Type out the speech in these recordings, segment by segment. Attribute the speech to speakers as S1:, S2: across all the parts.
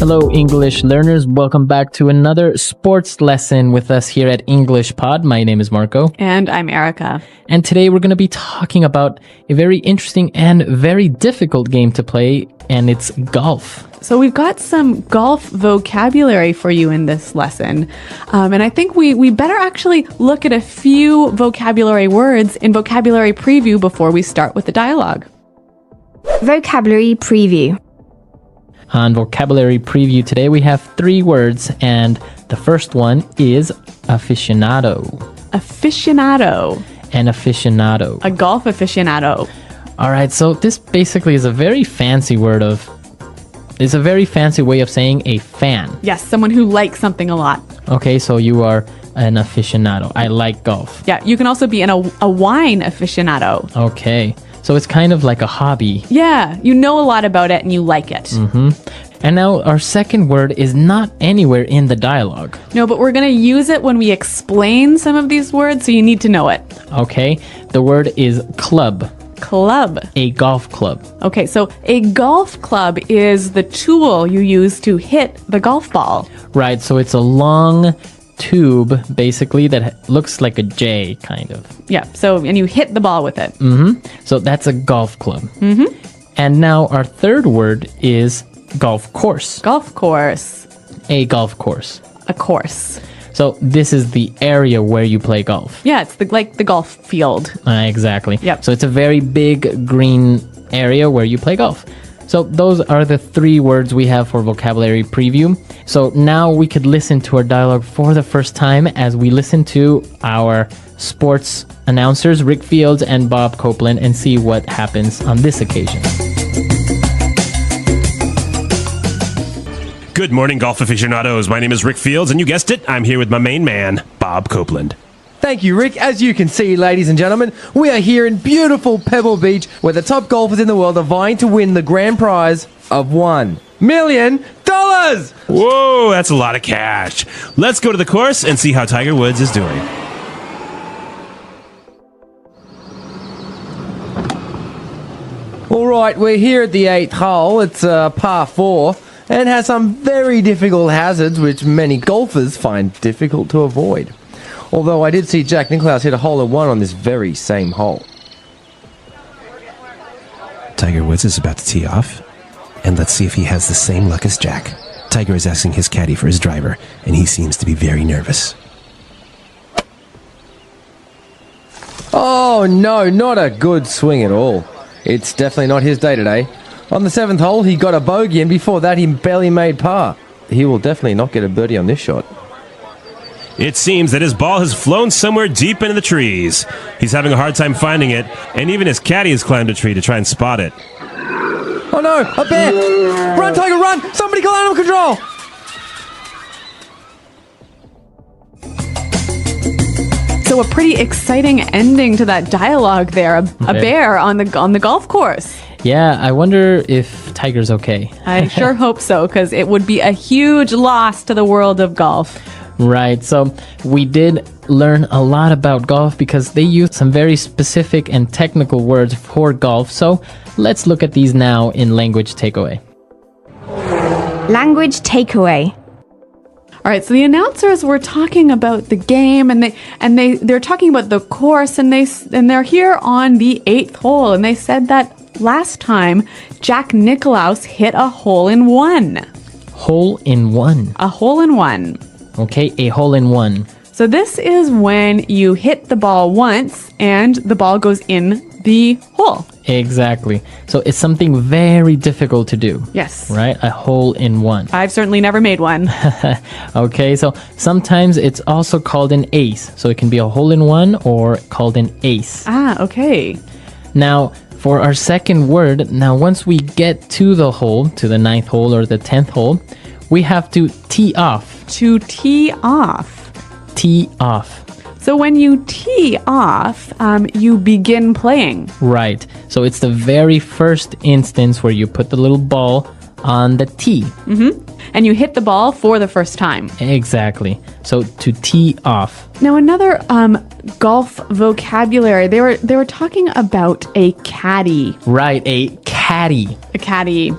S1: Hello, English learners. Welcome back to another sports lesson with us here at English Pod. My name is Marco.
S2: And I'm Erica.
S1: And today we're going to be talking about a very interesting and very difficult game to play, and it's golf.
S2: So we've got some golf vocabulary for you in this lesson. And I think we better actually look at a few vocabulary words in vocabulary preview before we start with the dialogue.
S3: Vocabulary preview.
S1: On vocabulary preview today, we have 3 words, and the first one is aficionado.
S2: Aficionado.
S1: An aficionado.
S2: A golf aficionado.
S1: All right, so this basically is a very fancy it's a very fancy way of saying a fan.
S2: Yes, someone who likes something a lot.
S1: Okay, so you are an aficionado. I like golf.
S2: Yeah, you can also be a wine aficionado.
S1: Okay, so it's kind of like a hobby.
S2: Yeah, you know a lot about it and you like it.
S1: And now our second word is not anywhere in the dialogue.
S2: No, but we're going to use it when we explain some of these words, so you need to know it.
S1: Okay, the word is club.
S2: Club.
S1: A golf club.
S2: Okay, so a golf club is the tool you use to hit the golf ball.
S1: Right, so it's a long tube, basically, that looks like a J, kind of.
S2: Yeah, and you hit the ball with it.
S1: So that's a golf club. And now our third word is golf course.
S2: Golf course.
S1: A golf course.
S2: A course.
S1: So this is the area where you play golf.
S2: Yeah, it's like the golf field.
S1: Exactly.
S2: Yep.
S1: So it's a very big green area where you play golf. So those are the 3 words we have for vocabulary preview. So now we could listen to our dialogue for the first time as we listen to our sports announcers, Rick Fields and Bob Copeland, and see what happens on this occasion.
S4: Good morning, golf aficionados. My name is Rick Fields, and you guessed it, I'm here with my main man, Bob Copeland.
S5: Thank you, Rick. As you can see, ladies and gentlemen, we are here in beautiful Pebble Beach, where the top golfers in the world are vying to win the grand prize of $1 million.
S4: Whoa, that's a lot of cash. Let's go to the course and see how Tiger Woods is doing.
S5: All right, we're here at the 8th hole. It's par 4 and has some very difficult hazards which many golfers find difficult to avoid. Although I did see Jack Nicklaus hit a hole-in-one on this very same hole.
S6: Tiger Woods is about to tee off, and let's see if he has the same luck as Jack. Tiger is asking his caddy for his driver, and he seems to be very nervous.
S5: Oh no, not a good swing at all. It's definitely not his day today. On the 7th hole, he got a bogey, and before that, he barely made par. He will definitely not get a birdie on this shot.
S4: It seems that his ball has flown somewhere deep into the trees. He's having a hard time finding it, and even his caddy has climbed a tree to try and spot it.
S5: Oh no, a bear! Run, Tiger, run! Somebody call animal control!
S2: So a pretty exciting ending to that dialogue there. A bear on the golf course.
S1: Yeah, I wonder if Tiger's okay.
S2: I sure hope so, because it would be a huge loss to the world of golf.
S1: Right, so we did learn a lot about golf because they use some very specific and technical words for golf. So let's look at these now in language takeaway.
S3: Language takeaway.
S2: All right, so the announcers were talking about the game, and they're talking about the course, and they're here on the 8th hole, and they said that last time Jack Nicklaus hit a hole-in-one.
S1: Hole-in-one.
S2: A hole-in-one.
S1: Okay, a hole-in-one.
S2: So this is when you hit the ball once and the ball goes in the hole.
S1: Exactly. So it's something very difficult to do.
S2: Yes.
S1: Right? A hole-in-one.
S2: I've certainly never made one.
S1: Okay, so sometimes it's also called an ace. So it can be a hole-in-one or called an ace.
S2: Ah, okay.
S1: Now, for our second word, once we get to the hole, to the 9th hole or the 10th hole, we have to tee off.
S2: To tee off.
S1: Tee off.
S2: So when you tee off, you begin playing.
S1: Right. So it's the very first instance where you put the little ball on the tee.
S2: And you hit the ball for the first time.
S1: Exactly. So to tee off.
S2: Now another golf vocabulary. They were talking about a caddy.
S1: Right, a caddy.
S2: A caddy.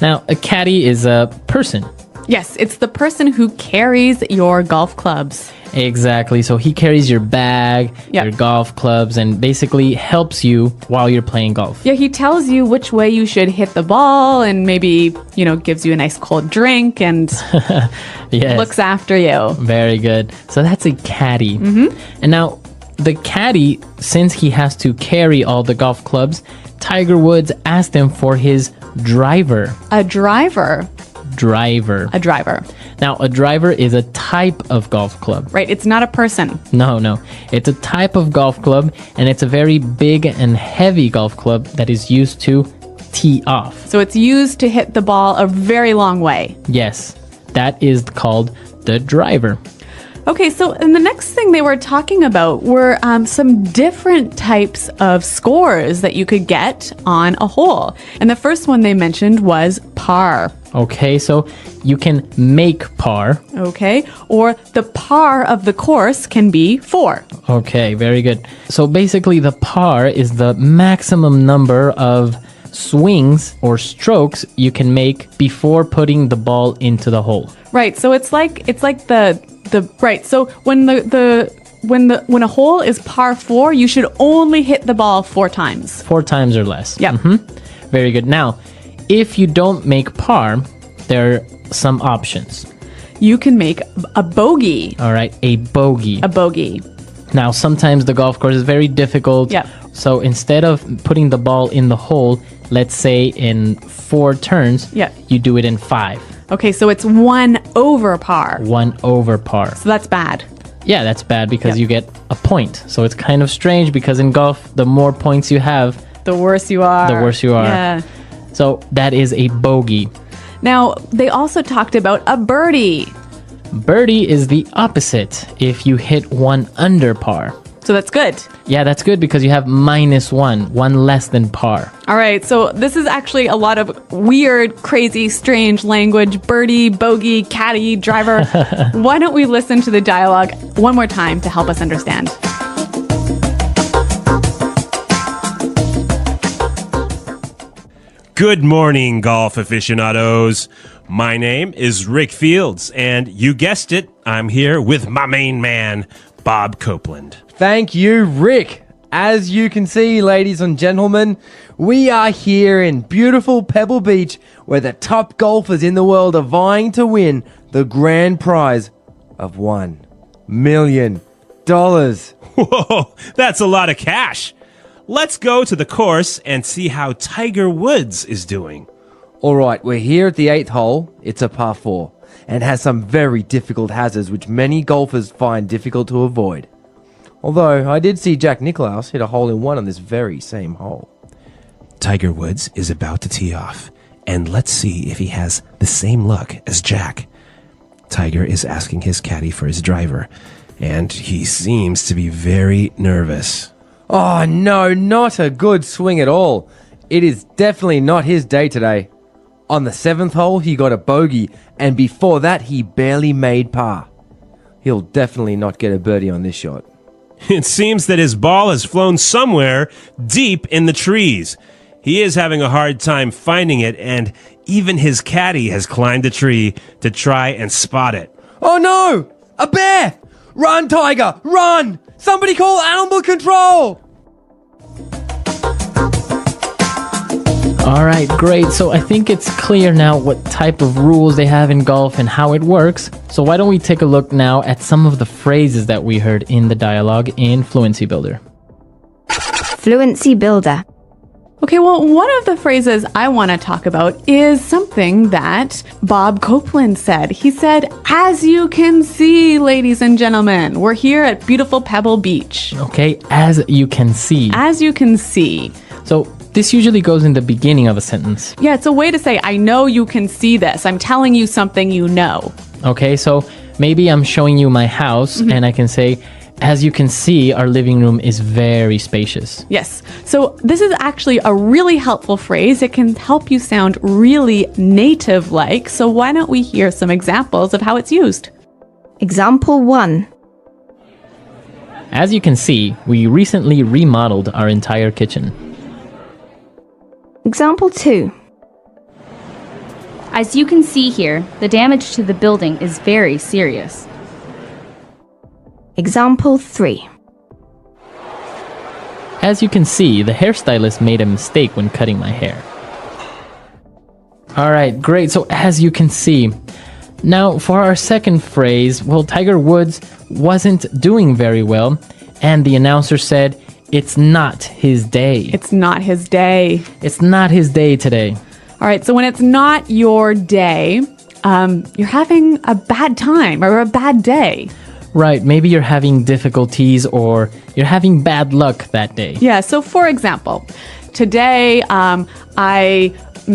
S1: Now, a caddy is a person.
S2: Yes, it's the person who carries your golf clubs.
S1: Exactly. So he carries your bag,
S2: Yep.
S1: your golf clubs, and basically helps you while you're playing golf.
S2: Yeah, he tells you which way you should hit the ball and maybe, gives you a nice cold drink and
S1: Yes.
S2: looks after you.
S1: Very good. So that's a caddy. And now the caddy, since he has to carry all the golf clubs, Tiger Woods asked him for his driver.
S2: A driver.
S1: Driver.
S2: A driver.
S1: Now, a driver is a type of golf club.
S2: Right, it's not a person.
S1: No. It's a type of golf club, and it's a very big and heavy golf club that is used to tee off.
S2: So it's used to hit the ball a very long way.
S1: Yes, that is called the driver.
S2: Okay, so and the next thing they were talking about were some different types of scores that you could get on a hole. And the first one they mentioned was par.
S1: Okay, so you can make par.
S2: Okay, or the par of the course can be 4.
S1: Okay, very good. So basically, the par is the maximum number of swings or strokes you can make before putting the ball into the hole.
S2: Right, so it's like the right. So when when a hole is par 4, you should only hit the ball 4 times.
S1: 4 times or less.
S2: Yep.
S1: Very good. Now, if you don't make par, there are some options.
S2: You can make a bogey.
S1: All right, a bogey.
S2: A bogey.
S1: Now, sometimes the golf course is very difficult.
S2: Yep.
S1: So instead of putting the ball in the hole, let's say in 4 turns,
S2: Yep.
S1: you do it in 5.
S2: Okay, so it's 1 over par.
S1: 1 over par.
S2: So that's bad.
S1: Yeah, that's bad because
S2: Yep.
S1: you get a point. So it's kind of strange because in golf, the more points you have,
S2: The worse you are.
S1: the worse you are.
S2: Yeah.
S1: So that is a bogey.
S2: Now, they also talked about a birdie.
S1: Birdie is the opposite if you hit 1 under par.
S2: So that's good.
S1: Yeah, that's good because you have -1, 1 less than par.
S2: All right, so this is actually a lot of weird, crazy, strange language. Birdie, bogey, caddy, driver. Why don't we listen to the dialogue one more time to help us understand?
S4: Good morning, golf aficionados. My name is Rick Fields, and you guessed it, I'm here with my main man, Bob Copeland.
S5: Thank you, Rick. As you can see, ladies and gentlemen, we are here in beautiful Pebble Beach where the top golfers in the world are vying to win the grand prize of $1 million.
S4: Whoa, that's a lot of cash. Let's go to the course and see how Tiger Woods is doing.
S5: All right, we're here at the 8th hole. It's a par 4 and has some very difficult hazards which many golfers find difficult to avoid. Although, I did see Jack Nicklaus hit a hole-in-one on this very same hole.
S6: Tiger Woods is about to tee off, and let's see if he has the same luck as Jack. Tiger is asking his caddy for his driver, and he seems to be very nervous.
S5: Oh no, not a good swing at all. It is definitely not his day today. On the 7th hole, he got a bogey, and before that, he barely made par. He'll definitely not get a birdie on this shot.
S4: It seems that his ball has flown somewhere deep in the trees. He is having a hard time finding it, and even his caddy has climbed a tree to try and spot it.
S5: Oh no! A bear! Run, Tiger! Run! Somebody call animal control!
S1: All right, great. So I think it's clear now what type of rules they have in golf and how it works. So why don't we take a look now at some of the phrases that we heard in the dialogue in Fluency Builder.
S3: Fluency Builder.
S2: Okay, well, one of the phrases I want to talk about is something that Bob Copeland said. He said, as you can see, ladies and gentlemen, we're here at beautiful Pebble Beach.
S1: Okay, as you can see.
S2: As you can see.
S1: So this usually goes in the beginning of a sentence.
S2: Yeah, it's a way to say, I know you can see this. I'm telling you something you know.
S1: Okay, so maybe I'm showing you my house and I can say, as you can see, our living room is very spacious.
S2: Yes. So this is actually a really helpful phrase. It can help you sound really native-like. So why don't we hear some examples of how it's used?
S3: Example 1.
S1: As you can see, we recently remodeled our entire kitchen.
S3: Example 2.
S7: As you can see here, the damage to the building is very serious.
S3: Example 3.
S1: As you can see, the hairstylist made a mistake when cutting my hair. All right, great. So as you can see, now for our second phrase, well, Tiger Woods wasn't doing very well, and the announcer said, it's not his day.
S2: It's not his day.
S1: It's not his day today.
S2: All right, so when it's not your day, you're having a bad time or a bad day.
S1: Right, maybe you're having difficulties or you're having bad luck that day.
S2: Yeah, so for example, today I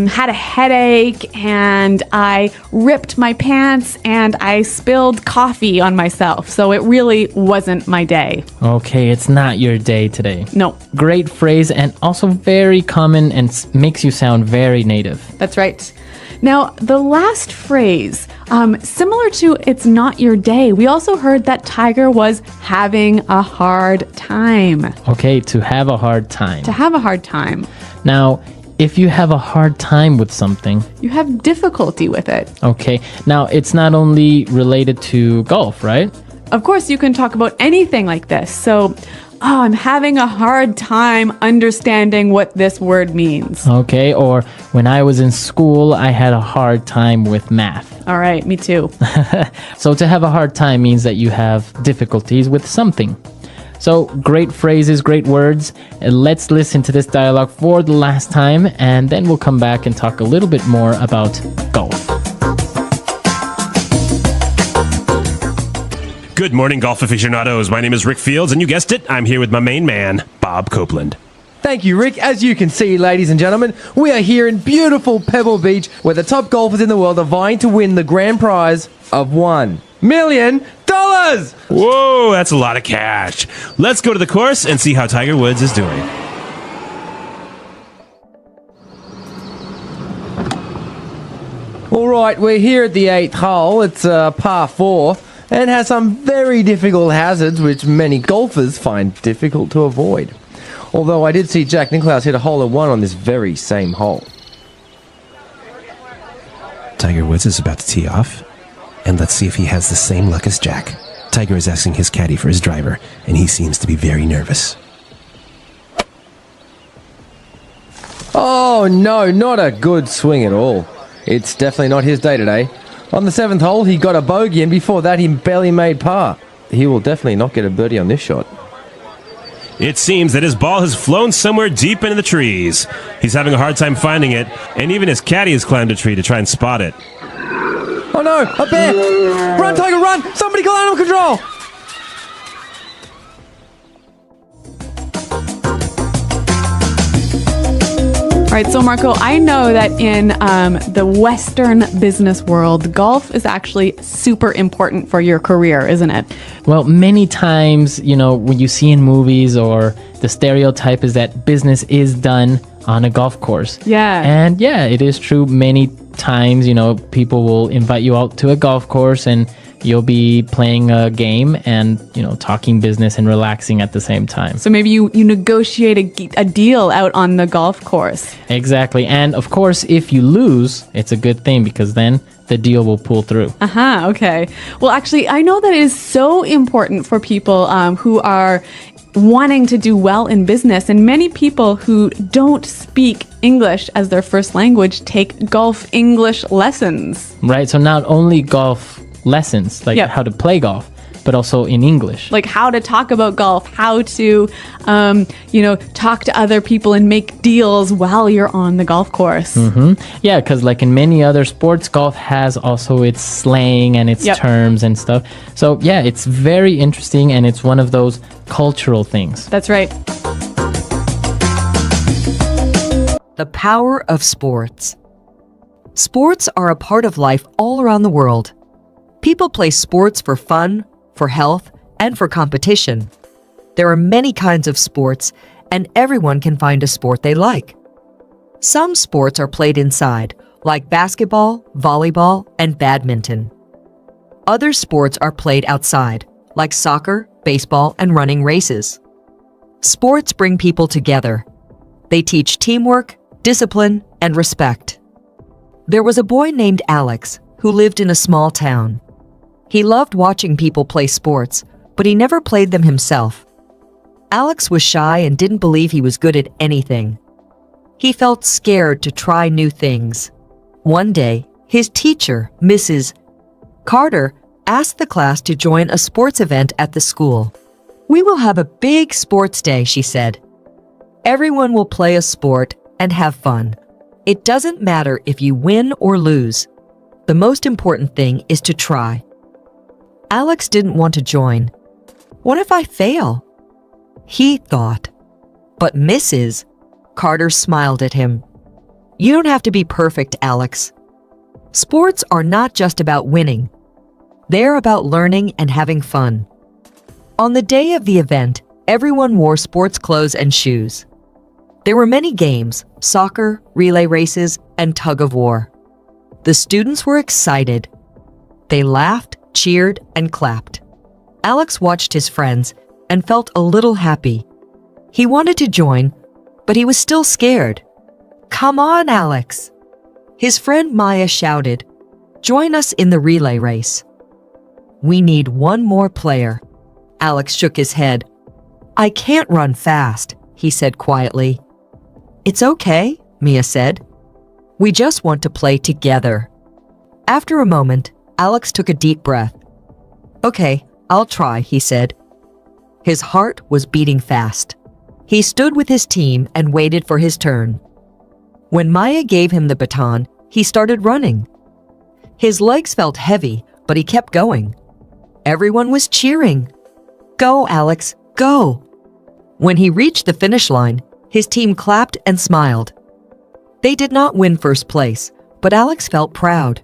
S2: had a headache and I ripped my pants and I spilled coffee on myself. So it really wasn't my day.
S1: Okay, it's not your day today.
S2: No.
S1: Great phrase and also very common and makes you sound very native.
S2: That's right. Now, the last phrase, similar to it's not your day, we also heard that Tiger was having a hard time.
S1: Okay, to have a hard time.
S2: To have a hard time.
S1: Now, if you have a hard time with something,
S2: You have difficulty with it.
S1: okay, now it's not only related to golf, right?
S2: Of course, you can talk about anything like this. So, I'm having a hard time understanding what this word means.
S1: Okay, or when I was in school, I had a hard time with math.
S2: All right, me too.
S1: So to have a hard time means that you have difficulties with something. So great phrases, great words. Let's listen to this dialogue for the last time, and then we'll come back and talk a little bit more about golf.
S4: Good morning, golf aficionados. My name is Rick Fields, and you guessed it, I'm here with my main man, Bob Copeland.
S5: Thank you, Rick. As you can see, ladies and gentlemen, we are here in beautiful Pebble Beach where the top golfers in the world are vying to win the grand prize of $1 million.
S4: Whoa, that's a lot of cash. Let's go to the course and see how Tiger Woods is doing.
S5: All right, we're here at the 8th hole. It's par 4 and has some very difficult hazards which many golfers find difficult to avoid. Although I did see Jack Nicklaus hit a hole-in-one on this very same hole.
S6: Tiger Woods is about to tee off, and let's see if he has the same luck as Jack. Tiger is asking his caddy for his driver, and he seems to be very nervous.
S5: Oh no, not a good swing at all. It's definitely not his day today. On the 7th hole, he got a bogey, and before that, he barely made par. He will definitely not get a birdie on this shot.
S4: It seems that his ball has flown somewhere deep into the trees. He's having a hard time finding it, and even his caddy has climbed a tree to try and spot it.
S5: Oh no, a bear! Run, Tiger, run! Somebody call animal control!
S2: All right, so Marco, I know that in the Western business world, golf is actually super important for your career, isn't it?
S1: Well, many times, when you see in movies or the stereotype is that business is done on a golf course.
S2: Yeah.
S1: And yeah, it is true. Many times, people will invite you out to a golf course and you'll be playing a game and, talking business and relaxing at the same time.
S2: So maybe you negotiate a deal out on the golf course.
S1: Exactly. And of course, if you lose, it's a good thing because then the deal will pull through.
S2: Okay. Well, actually, I know that it is so important for people who are wanting to do well in business, and many people who don't speak English as their first language take golf English lessons.
S1: Right. So not only golf lessons, like how to play golf, but also in English.
S2: Like how to talk about golf, how to, talk to other people and make deals while you're on the golf course.
S1: Yeah, because like in many other sports, golf has also its slang and its terms and stuff. So yeah, it's very interesting and it's one of those cultural things.
S2: That's right.
S8: The power of sports. Sports are a part of life all around the world. People play sports for fun, for health, and for competition. There are many kinds of sports, and everyone can find a sport they like. Some sports are played inside, like basketball, volleyball, and badminton. Other sports are played outside, like soccer, baseball, and running races. Sports bring people together. They teach teamwork, discipline, and respect. There was a boy named Alex who lived in a small town. He loved watching people play sports, but he never played them himself. Alex was shy and didn't believe he was good at anything. He felt scared to try new things. One day, his teacher, Mrs. Carter, asked the class to join a sports event at the school. "We will have a big sports day," she said. "Everyone will play a sport and have fun. It doesn't matter if you win or lose. The most important thing is to try." Alex didn't want to join. "What if I fail?" he thought. But Mrs. Carter smiled at him. "You don't have to be perfect, Alex. Sports are not just about winning. They're about learning and having fun." On the day of the event, everyone wore sports clothes and shoes. There were many games: soccer, relay races, and tug of war. The students were excited. They laughed, cheered, and clapped. Alex watched his friends and felt a little happy. He wanted to join, but he was still scared. "Come on, Alex!" His friend Maya shouted, "Join us in the relay race." "We need one more player." Alex shook his head. "I can't run fast," he said quietly. "It's okay," Mia said. "We just want to play together." After a moment, Alex took a deep breath. "Okay, I'll try," he said. His heart was beating fast. He stood with his team and waited for his turn. When Maya gave him the baton, he started running. His legs felt heavy, but he kept going. Everyone was cheering. "Go, Alex, go!" When he reached the finish line, his team clapped and smiled. They did not win first place, but Alex felt proud.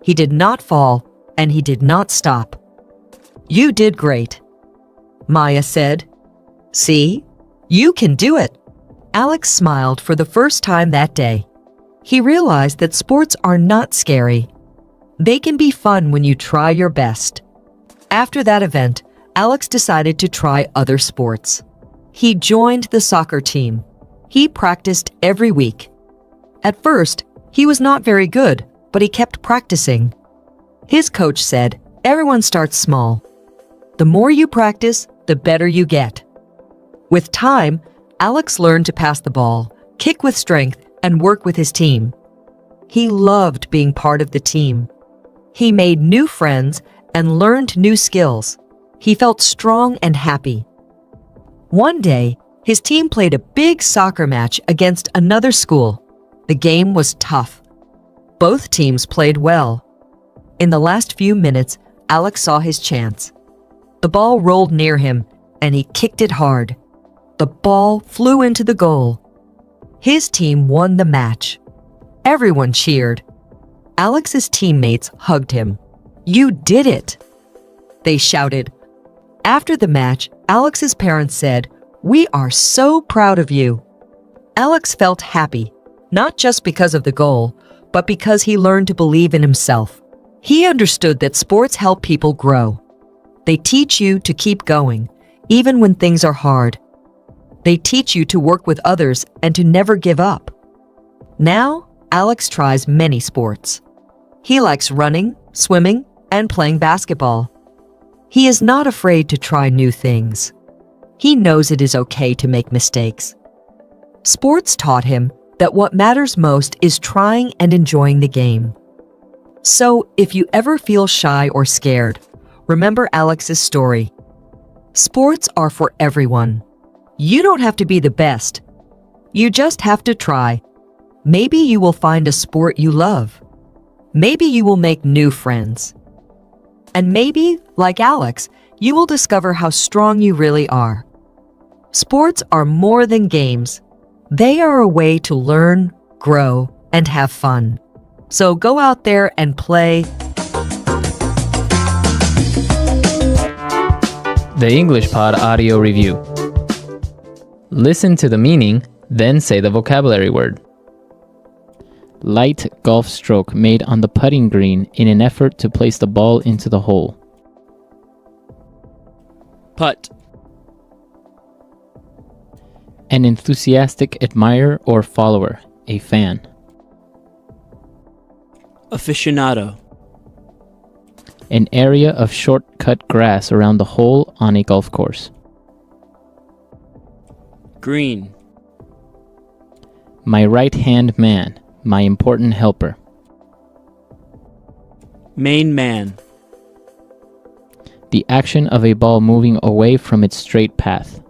S8: He did not fall, and he did not stop. "You did great," Maya said. "See? You can do it." Alex smiled for the first time that day. He realized that sports are not scary. They can be fun when you try your best. After that event, Alex decided to try other sports. He joined the soccer team. He practiced every week. At first, he was not very good, but he kept practicing. His coach said, "Everyone starts small. The more you practice, the better you get." With time, Alex learned to pass the ball, kick with strength, and work with his team. He loved being part of the team. He made new friends and learned new skills. He felt strong and happy. One day, his team played a big soccer match against another school. The game was tough. Both teams played well. In the last few minutes, Alex saw his chance. The ball rolled near him, and he kicked it hard. The ball flew into the goal. His team won the match. Everyone cheered. Alex's teammates hugged him. "You did it!" they shouted. After the match, Alex's parents said, "We are so proud of you." Alex felt happy, not just because of the goal, but because he learned to believe in himself. He understood that sports help people grow. They teach you to keep going, even when things are hard. They teach you to work with others and to never give up. Now, Alex tries many sports. He likes running, swimming, and playing basketball. He is not afraid to try new things. He knows it is okay to make mistakes. Sports taught him that what matters most is trying and enjoying the game. So, if you ever feel shy or scared, remember Alex's story. Sports are for everyone. You don't have to be the best. You just have to try. Maybe you will find a sport you love. Maybe you will make new friends. And maybe, like Alex, you will discover how strong you really are. Sports are more than games. They are a way to learn, grow, and have fun. So go out there and play.
S1: The English Pod Audio Review. Listen to the meaning, then say the vocabulary word. Light golf stroke made on the putting green in an effort to place the ball into the hole.
S9: Putt.
S1: An enthusiastic admirer or follower, a fan.
S9: Aficionado.
S1: An area of short-cut grass around the hole on a golf course.
S9: Green.
S1: My right-hand man, my important helper.
S9: Main man.
S1: The action of a ball moving away from its straight path.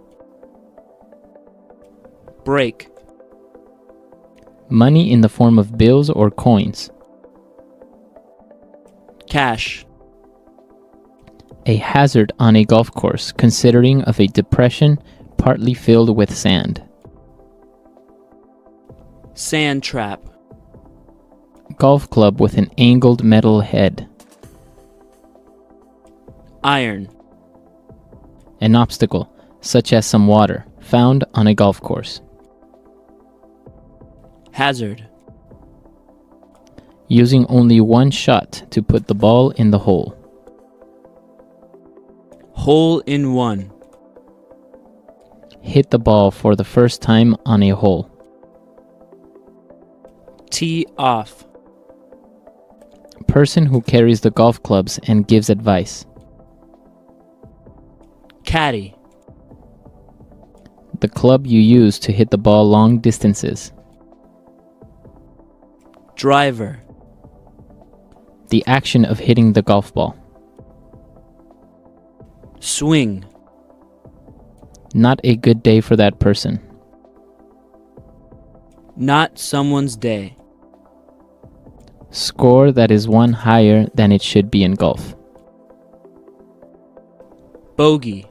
S9: Break.
S1: Money in the form of bills or coins.
S9: Cash.
S1: A hazard on a golf course considering of a depression partly filled with sand.
S9: Sand trap.
S1: Golf club with an angled metal head.
S9: Iron.
S1: An obstacle, such as some water, found on a golf course.
S9: Hazard.
S1: Using only one shot to put the ball in the hole.
S9: Hole in one.
S1: Hit the ball for the first time on a hole.
S9: Tee off.
S1: Person who carries the golf clubs and gives advice.
S9: Caddy.
S1: The club you use to hit the ball long distances.
S9: Driver.
S1: The action of hitting the golf ball.
S9: Swing.
S1: Not a good day for that person.
S9: Not someone's day.
S1: Score that is one higher than it should be in golf.
S9: Bogey.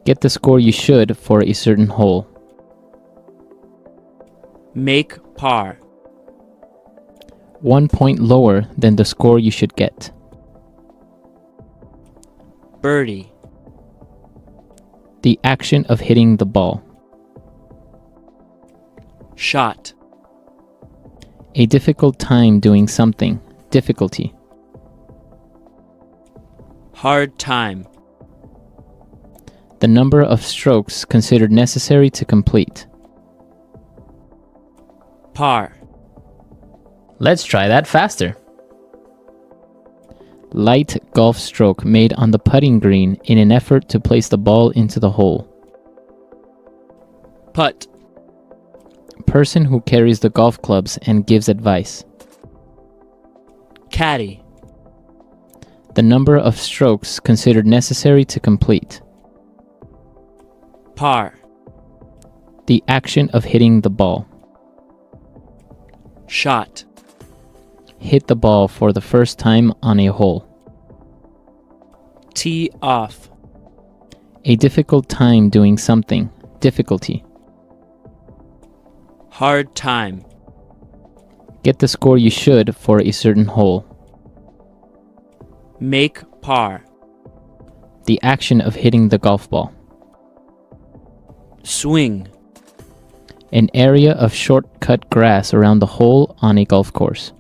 S1: Get the score you should for a certain hole.
S9: Make par.
S1: 1 point lower than the score you should get.
S9: Birdie.
S1: The action of hitting the ball.
S9: Shot.
S1: A difficult time doing something. Difficulty.
S9: Hard time.
S1: The number of strokes considered necessary to complete.
S9: Par.
S1: Let's try that faster. Light golf stroke made on the putting green in an effort to place the ball into the hole.
S9: Putt.
S1: Person who carries the golf clubs and gives advice.
S9: Caddy.
S1: The number of strokes considered necessary to complete.
S9: Par.
S1: The action of hitting the ball.
S9: Shot.
S1: Hit the ball for the first time on a hole.
S9: Tee off.
S1: A difficult time doing something. Difficulty.
S9: Hard time.
S1: Get the score you should for a certain hole.
S9: Make par.
S1: The action of hitting the golf ball.
S9: Swing.
S1: An area of short-cut grass around the hole on a golf course.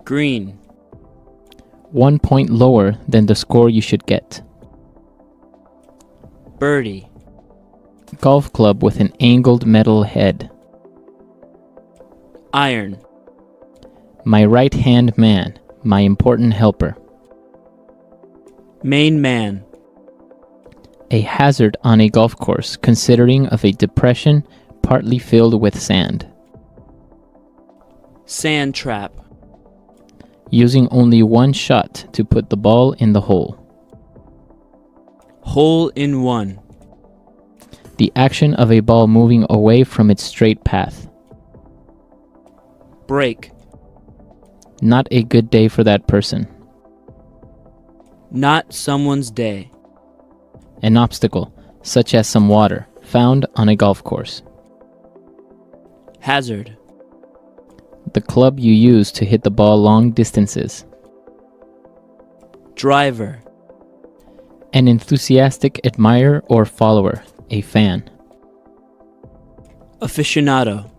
S9: Green.
S1: 1 point lower than the score you should get.
S9: Birdie.
S1: Golf club with an angled metal head.
S9: Iron.
S1: My right-hand man, my important helper.
S9: Main man.
S1: A hazard on a golf course considering of a depression partly filled with sand.
S9: Sand trap.
S1: Using only one shot to put the ball in the hole.
S9: Hole in one.
S1: The action of a ball moving away from its straight path.
S9: Break.
S1: Not a good day for that person.
S9: Not someone's day.
S1: An obstacle, such as some water, found on a golf course.
S9: Hazard.
S1: The club you use to hit the ball long distances.
S9: Driver.
S1: An enthusiastic admirer or follower, a fan.
S9: Aficionado.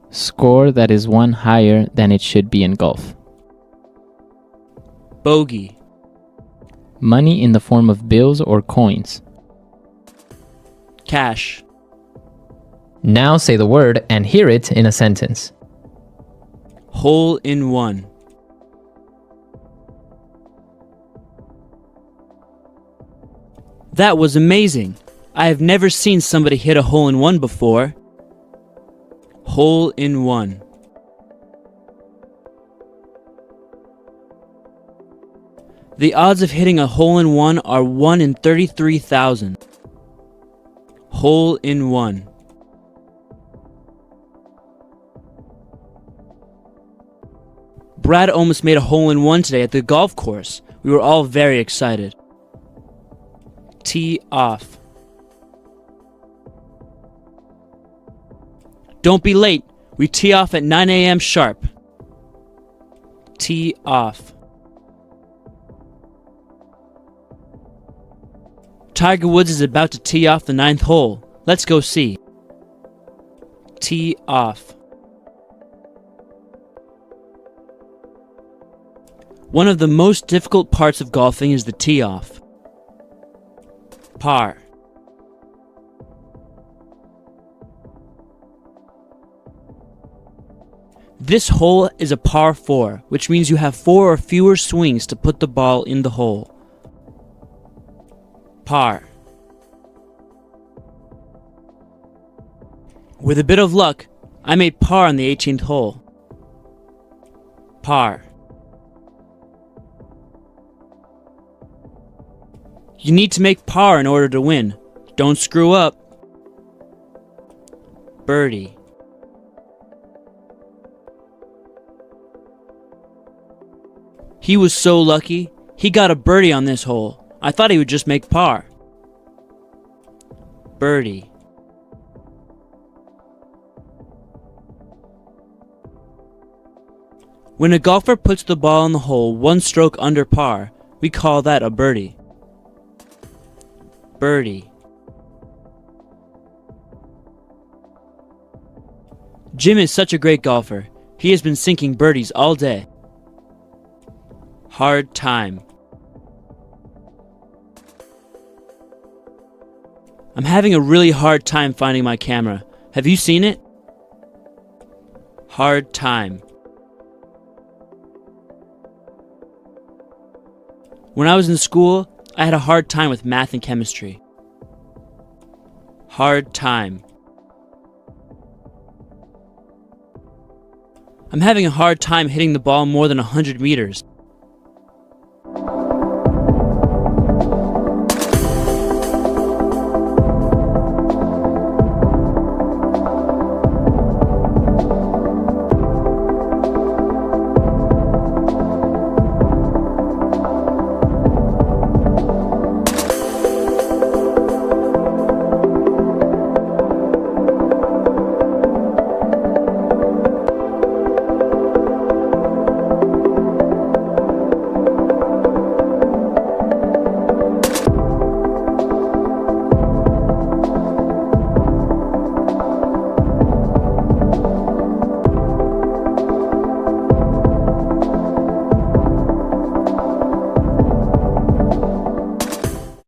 S1: Score that is one higher than it should be in golf.
S9: Bogey.
S1: Money in the form of bills or coins.
S9: Cash.
S1: Now say the word and hear it in a sentence.
S9: Hole in one. That was amazing. I have never seen somebody hit a hole in one before. Hole in one. The odds of hitting a hole in one are 1 in 33,000. Hole in one. Brad almost made a hole in one today at the golf course. We were all very excited. Tee off. Don't be late. We tee off at 9 a.m. sharp. Tee off. Tiger Woods is about to tee off the 9th hole. Let's go see. Tee off. One of the most difficult parts of golfing is the tee off. Par. This hole is a par 4, which means you have 4 or fewer swings to put the ball in the hole. Par. With a bit of luck, I made par on the 18th hole. Par. You need to make par in order to win. Don't screw up. Birdie. He was so lucky. He got a birdie on this hole. I thought he would just make par. Birdie. When a golfer puts the ball in the hole 1 stroke under par, we call that a birdie. Birdie. Jim is such a great golfer. He has been sinking birdies all day. Hard time. I'm having a really hard time finding my camera. Have you seen it? Hard time. When I was in school, I had a hard time with math and chemistry. Hard time. I'm having a hard time hitting the ball more than 100 meters.